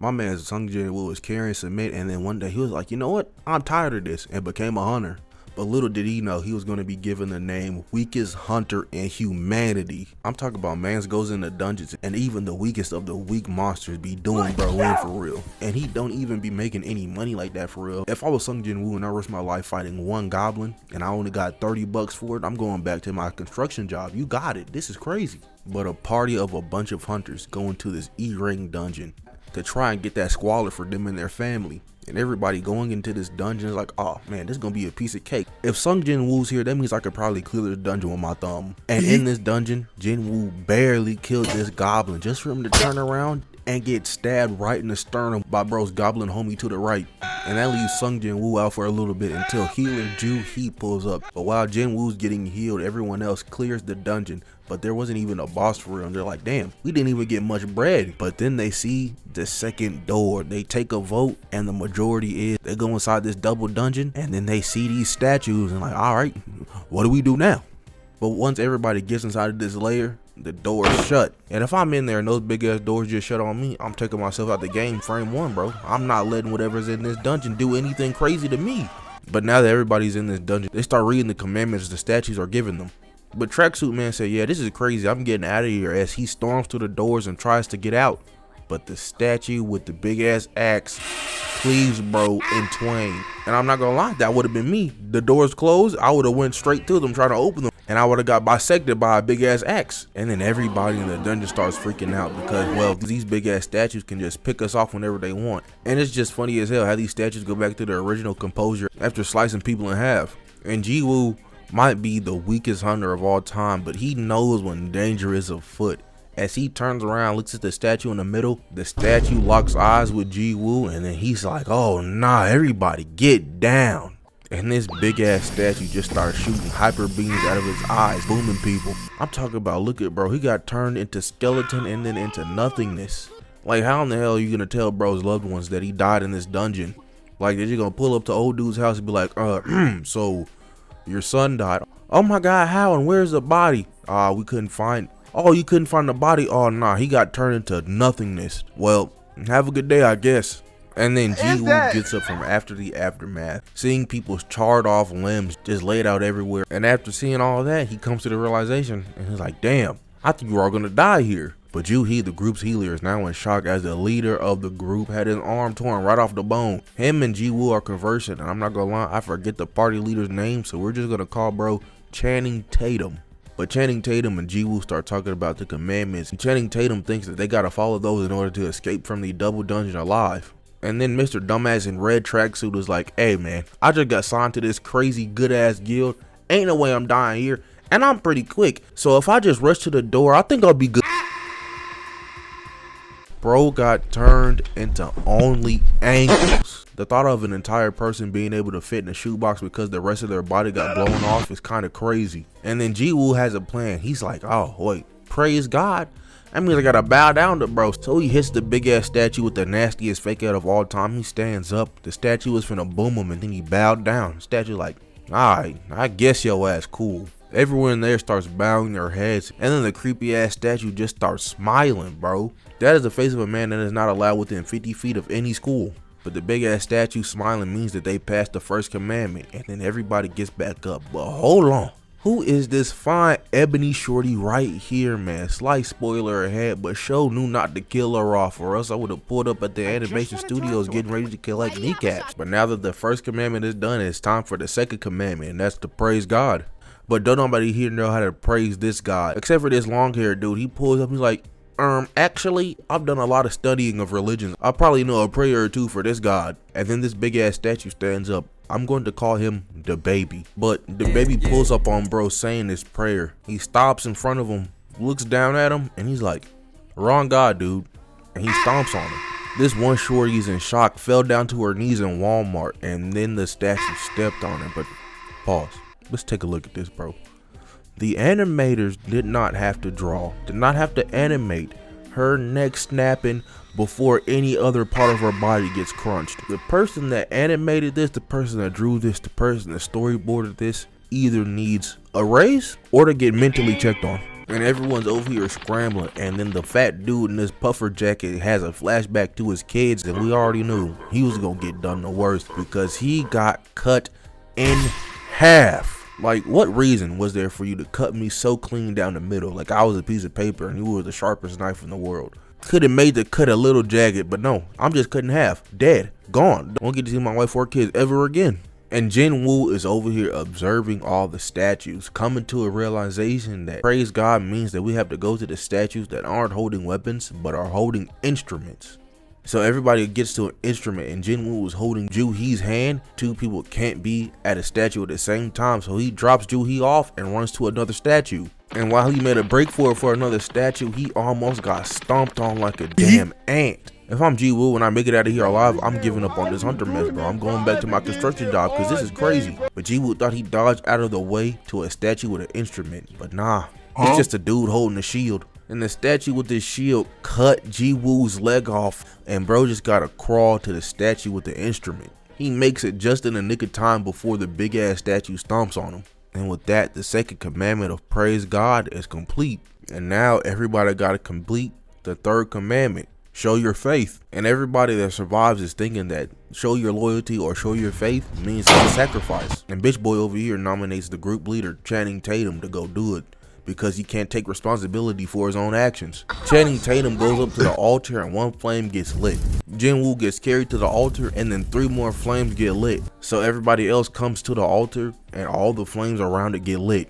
My man SUNG-JIN was carrying cement, and then one day he was like, you know what? I'm tired of this, and became a hunter. But little did he know he was going to be given the name weakest hunter in humanity. I'm talking about mans goes into dungeons and even the weakest of the weak monsters be doing bro in for real. And he don't even be making any money like that for real. If I was Jin-Woo and I risked my life fighting one goblin and I only got 30 bucks for it, I'm going back to my construction job. You got it. This is crazy. But a party of a bunch of hunters go into this E-ring dungeon to try and get that squalor for them and their family. And everybody going into this dungeon is like, oh man, this is gonna be a piece of cake. If SUNG-JIN-Woo's here, that means I could probably clear the dungeon with my thumb. And in this dungeon, Jin-Woo barely killed this goblin just for him to turn around and get stabbed right in the sternum by bro's goblin homie to the right. And that leaves SUNG-JIN-Woo out for a little bit until healer Ju-Hee pulls up. But while Jin-Woo's getting healed, everyone else clears the dungeon. But there wasn't even a boss for real. And they're like, damn, we didn't even get much bread. But then they see the second door. They take a vote and the majority is they go inside this double dungeon. And then they see these statues and like, all right, what do we do now? But once everybody gets inside of this layer, the door is shut. And if I'm in there and those big ass doors just shut on me, I'm taking myself out the game frame one, bro. I'm not letting whatever's in this dungeon do anything crazy to me. But now that everybody's in this dungeon, they start reading the commandments the statues are giving them. But Tracksuit Man said, yeah, this is crazy. I'm getting out of here, as he storms through the doors and tries to get out. But the statue with the big ass axe cleaves bro in twain. And I'm not gonna lie, that would have been me. The doors closed, I would have went straight through them trying to open them, and I would have got bisected by a big ass axe. And then everybody in the dungeon starts freaking out because, well, these big ass statues can just pick us off whenever they want. And it's just funny as hell how these statues go back to their original composure after slicing people in half. And Jin-Woo might be the weakest hunter of all time, but he knows when danger is afoot. As he turns around, looks at the statue in the middle, the statue locks eyes with Jin-Woo, and then he's like, oh nah, everybody get down. And this big ass statue just starts shooting hyper beams out of his eyes, booming people. I'm talking about, look at bro, he got turned into skeleton and then into nothingness. Like, how in the hell are you gonna tell bro's loved ones that he died in this dungeon? Like, they're just gonna pull up to old dude's house and be like, so your son died. Oh my god, how and where's the body? We couldn't find. Oh, you couldn't find the body? Oh nah, he got turned into nothingness. Well, have a good day, I guess. And then Jin-Woo gets up from after the aftermath, seeing people's charred off limbs just laid out everywhere. And after seeing all that, he comes to the realization and he's like, damn, I think we're all gonna die here. But Ju-Hee, the group's healer, is now in shock as the leader of the group had his arm torn right off the bone. Him and Jin-Woo are conversing, and I'm not gonna lie, I forget the party leader's name, so we're just gonna call bro Channing Tatum. But Channing Tatum and Jin-Woo start talking about the commandments, and Channing Tatum thinks that they gotta follow those in order to escape from the double dungeon alive. And then Mr. Dumbass in red tracksuit was like, hey man, I just got signed to this crazy good ass guild, ain't no way I'm dying here, and I'm pretty quick, so if I just rush to the door, I think I'll be good. Bro got turned into only ankles. The thought of an entire person being able to fit in a shoebox because the rest of their body got blown off is kind of crazy. And then Jin-Woo has a plan. He's like, oh wait, praise God, that means I gotta bow down to bro. So he hits the big ass statue with the nastiest fake out of all time. He stands up, the statue is finna boom him, and then he bowed down. The statue like, alright, I guess your ass cool. Everyone in there starts bowing their heads, and then the creepy ass statue just starts smiling, bro. That is the face of a man that is not allowed within 50 feet of any school. But the big ass statue smiling means that they passed the first commandment, and then everybody gets back up. But hold on, who is this fine ebony shorty right here, man? Slight spoiler ahead, but show knew not to kill her off, or else I would have pulled up at the animation studios getting ready to collect kneecaps. But now that the first commandment is done, it's time for the second commandment, and that's to praise God. But don't nobody here know how to praise this God, except for this long haired dude. He pulls up, he's like, actually, I've done a lot of studying of religions. I probably know a prayer or two for this God. And then this big ass statue stands up. I'm going to call him the baby. But the baby pulls up on bro saying this prayer. He stops in front of him, looks down at him, and he's like, wrong God, dude. And he stomps on him. This one shorty's in shock, fell down to her knees in Walmart, and then the statue stepped on her. But pause. Let's take a look at this, bro. The animators did not have to draw, did not have to animate her neck snapping before any other part of her body gets crunched. The person that animated this, the person that drew this, the person that storyboarded this either needs a raise or to get mentally checked on. And everyone's over here scrambling, and then the fat dude in this puffer jacket has a flashback to his kids, and we already knew he was gonna get done the worst because he got cut in half. Like, what reason was there for you to cut me so clean down the middle, like I was a piece of paper and you were the sharpest knife in the world? Could have made the cut a little jagged, but no, I'm just cut in half, dead, gone. Don't get to see my wife or kids ever again. And Jin-Woo is over here observing all the statues, coming to a realization that praise God means that we have to go to the statues that aren't holding weapons, but are holding instruments. So everybody gets to an instrument, and Jin-Woo was holding Joo-hee's hand. Two people can't be at a statue at the same time, so he drops Joo-hee off and runs to another statue. And while he made a break for it for another statue, he almost got stomped on like a damn ant. If I'm Jin-Woo and I make it out of here alive, I'm giving up on this hunter mess, bro. I'm going back to my construction job because this is crazy. But Jin-Woo thought he dodged out of the way to a statue with an instrument, but nah, it's just a dude holding a shield. And the statue with this shield cut Jin-Woo's leg off, and bro just gotta crawl to the statue with the instrument. He makes it just in the nick of time before the big ass statue stomps on him. And with that, the second commandment of praise God is complete. And now everybody gotta complete the third commandment. Show your faith. And everybody that survives is thinking that show your loyalty or show your faith means it's a sacrifice. And bitch boy over here nominates the group leader Channing Tatum to go do it, because he can't take responsibility for his own actions. Channing Tatum goes up to the altar and one flame gets lit. Jin-Woo gets carried to the altar and then 3 more flames get lit. So everybody else comes to the altar and all the flames around it get lit.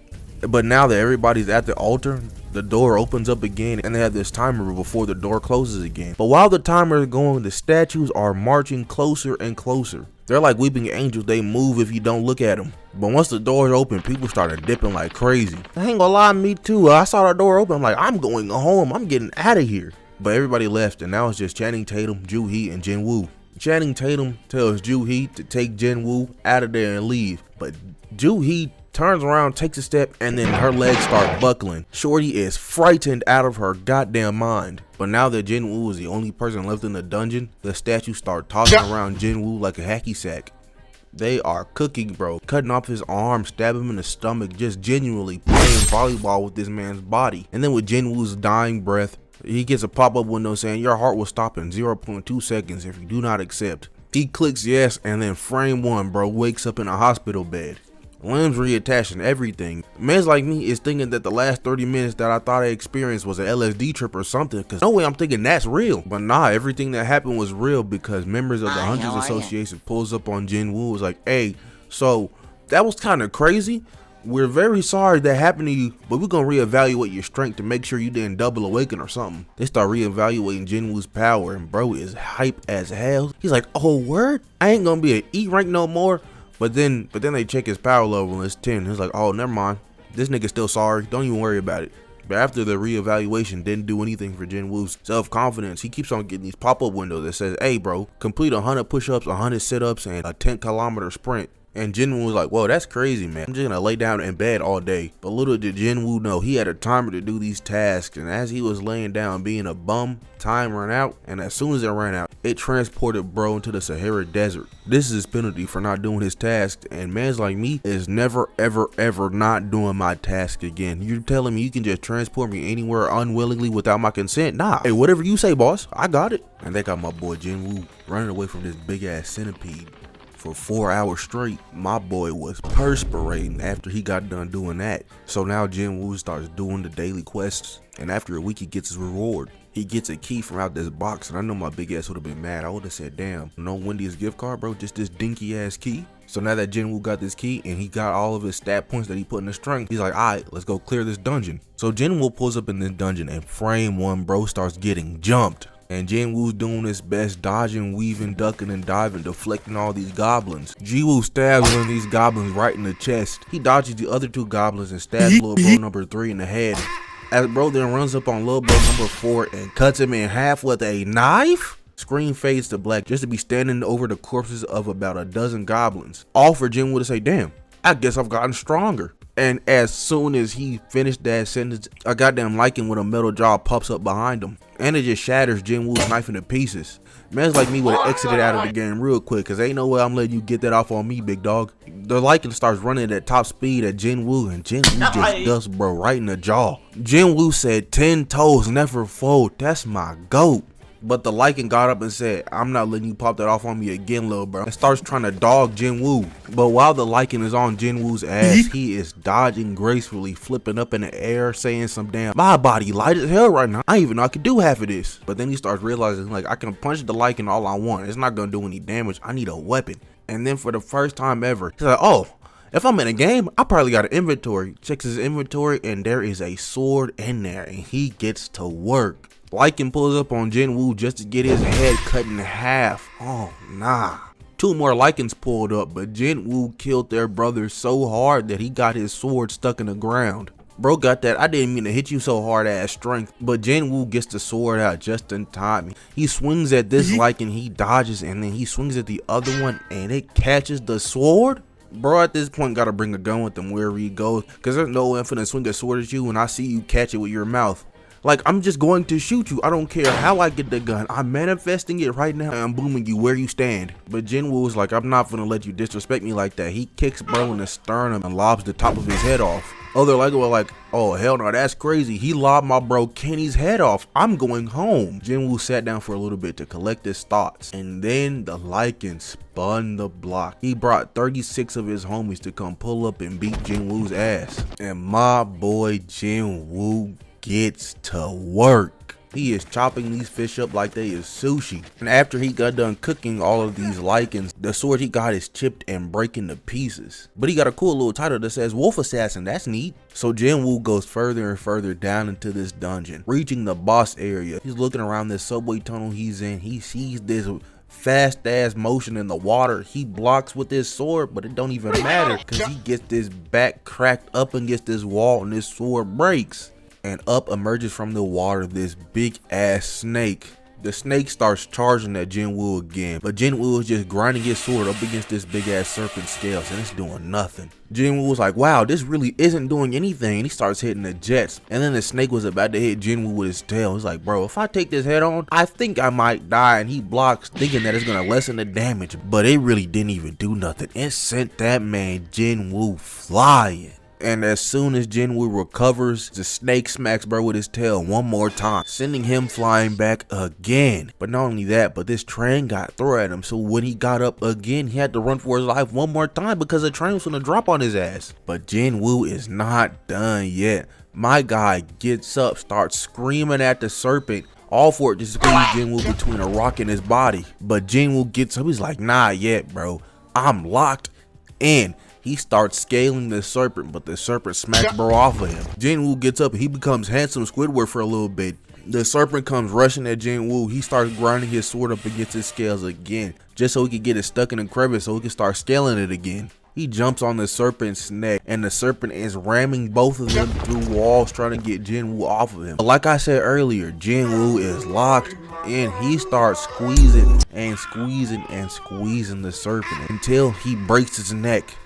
But now that everybody's at the altar, the door opens up again and they have this timer before the door closes again. But while the timer is going, the statues are marching closer and closer. They're like weeping angels, they move if you don't look at them. But once the doors open, people started dipping like crazy. I ain't gonna lie, me too. I saw the door open, I'm like, I'm going home, I'm getting out of here. But everybody left and now it's just Channing Tatum, Joo-hee, and Jin-Woo. Channing Tatum tells Joo-hee to take Jin-Woo out of there and leave. But Joo-hee turns around, takes a step, and then her legs start buckling. Shorty is frightened out of her goddamn mind. But now that Jin-Woo is the only person left in the dungeon, the statues start tossing around Jin-Woo like a hacky sack. They are cooking, bro. Cutting off his arm, stabbing him in the stomach, just genuinely playing volleyball with this man's body. And then with Jin-Woo's dying breath, he gets a pop-up window saying your heart will stop in 0.2 seconds if you do not accept. He clicks yes, and then frame 1, bro, wakes up in a hospital bed. Limbs reattached and everything. Mans like me is thinking that the last 30 minutes that I thought I experienced was an LSD trip or something, because no way I'm thinking that's real. But nah, everything that happened was real, because members of the Hunters Association pulls up on Jin-Woo, was like, hey, so that was kind of crazy. We're very sorry that happened to you, but we're gonna reevaluate your strength to make sure you didn't double awaken or something. They start reevaluating Jin-Woo's power, and bro is hype as hell. He's like, oh word? I ain't gonna be an E rank no more. But then they check his power level and it's 10. It's like, oh, never mind. This nigga's still sorry. Don't even worry about it. But after the reevaluation didn't do anything for Jin-Woo's self-confidence, he keeps on getting these pop-up windows that says, hey, bro, complete 100 push-ups, 100 sit-ups, and a 10-kilometer sprint. And Jin-Woo was like, whoa, that's crazy, man. I'm just gonna lay down in bed all day. But little did Jin-Woo know he had a timer to do these tasks, and as he was laying down being a bum, time ran out, and as soon as it ran out, it transported bro into the Sahara Desert. This is his penalty for not doing his tasks, and mans like me is never ever not doing my task again. You're telling me you can just transport me anywhere unwillingly without my consent? Nah. Hey, whatever you say, boss, I got it. And they got my boy Jin-Woo running away from this big ass centipede. For 4 hours straight. My boy was perspirating after he got done doing that. So now Jin-Woo starts doing the daily quests, and after a week he gets his reward. He gets a key from out this box, and I know my big ass would have been mad. I would have said, damn, no Wendy's gift card, bro, just this dinky ass key. So now that Jin-Woo got this key and he got all of his stat points that he put in the strength, he's like, alright, let's go clear this dungeon. So Jin-Woo pulls up in this dungeon, and frame 1, bro, starts getting jumped. And Jin-Woo's doing his best, dodging, weaving, ducking, and diving, deflecting all these goblins. Jin-Woo stabs one of these goblins right in the chest. He dodges the other 2 goblins and stabs little bro number 3 in the head. As bro then runs up on little bro number 4 and cuts him in half with a knife. Screen fades to black just to be standing over the corpses of about a dozen goblins. All for Jin-Woo to say, damn, I guess I've gotten stronger. And as soon as he finished that sentence, a goddamn lichen with a metal jaw pops up behind him, and it just shatters Jin-Woo's knife into pieces. Man's like me would have exited out of the game real quick, cause ain't no way I'm letting you get that off on me, big dog. The Lycan starts running at top speed at Jin-Woo, and Jin-Woo just dusts bro right in the jaw. Jin-Woo said 10 toes never fold, that's my goat. But the Lycan got up and said, I'm not letting you pop that off on me again, little bro. And starts trying to dog Jin-Woo. But while the Lycan is on Jin-Woo's ass, he is dodging gracefully, flipping up in the air, saying some damn, my body light as hell right now. I didn't even know I could do half of this. But then he starts realizing, like, I can punch the Lycan all I want. It's not gonna do any damage. I need a weapon. And then for the first time ever, he's like, oh, if I'm in a game, I probably got an inventory. Checks his inventory and there is a sword in there and he gets to work. Lycan pulls up on Jin-Woo just to get his head cut in half. Oh, nah. 2 more Lycans pulled up, but Jin-Woo killed their brother so hard that he got his sword stuck in the ground. Bro got that I didn't mean to hit you so hard ass strength, but Jin-Woo gets the sword out just in time. He swings at this Lycan, he dodges, and then he swings at the other one and it catches the sword? Bro at this point gotta bring a gun with him wherever he goes, cause there's no way I'm finna swing a sword at you when I see you catch it with your mouth. Like, I'm just going to shoot you. I don't care how I get the gun. I'm manifesting it right now and I'm booming you where you stand. But Jin-Woo was like, I'm not gonna let you disrespect me like that. He kicks bro in the sternum and lobs the top of his head off. Other Lycan were like, oh hell no, that's crazy. He lobbed my bro Kenny's head off. I'm going home. Jin-Woo sat down for a little bit to collect his thoughts. And then the Lycan spun the block. He brought 36 of his homies to come pull up and beat Jin-Woo's ass. And my boy Jin-Woo gets to work. He is chopping these fish up like they is sushi. And after he got done cooking all of these Lycans, the sword he got is chipped and breaking to pieces. But he got a cool little title that says Wolf Assassin. That's neat. So Jin-Woo goes further and further down into this dungeon, reaching the boss area. He's looking around this subway tunnel he's in. He sees this fast ass motion in the water. He blocks with his sword, but it don't even matter because he gets this back cracked up against this wall and this sword breaks. And up emerges from the water this big ass snake. The snake starts charging at Jin-Woo again, but Jin-Woo is just grinding his sword up against this big ass serpent scales and it's doing nothing. Jin-Woo was like, wow, this really isn't doing anything, and he starts hitting the jets. And then the snake was about to hit Jin-Woo with his tail. He's like, bro, if I take this head on, I think I might die. And he blocks, thinking that it's gonna lessen the damage, but it really didn't even do nothing. It sent that man Jin-Woo flying. And as soon as Jin-Woo recovers, the snake smacks bro with his tail one more time, sending him flying back again. But not only that, but this train got thrown at him, so when he got up again, he had to run for his life one more time because the train was gonna drop on his ass. But Jin-Woo is not done yet. My guy gets up, starts screaming at the serpent, all for it to squeeze Jin-Woo between a rock and his body. But Jin-Woo gets up, he's like, nah yet, bro, I'm locked in. He starts scaling the serpent, but the serpent smacks bro off of him. Jin-Woo gets up and he becomes handsome Squidward for a little bit. The serpent comes rushing at Jin-Woo. He starts grinding his sword up against his scales again, just so he can get it stuck in a crevice so he can start scaling it again. He jumps on the serpent's neck and the serpent is ramming both of them through walls trying to get Jin-Woo off of him. But like I said earlier, Jin-Woo is locked in. He starts squeezing and squeezing and squeezing the serpent until he breaks his neck.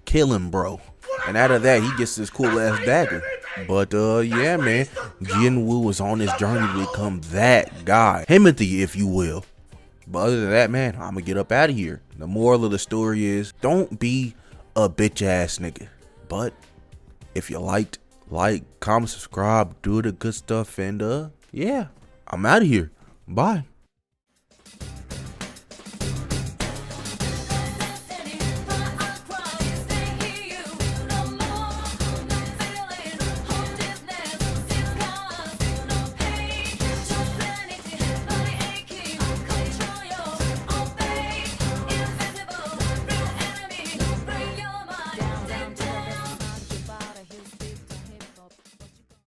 Kill him, bro. And out of that, he gets this cool ass dagger. But yeah, man, Jin-Woo was on his journey to become that guy, HIMOTHY, if you will. But other than that, man, I'm gonna get up out of here. The moral of the story is, don't be a bitch ass nigga. But if you liked, like, comment, subscribe, do the good stuff, and yeah, I'm out of here. Bye.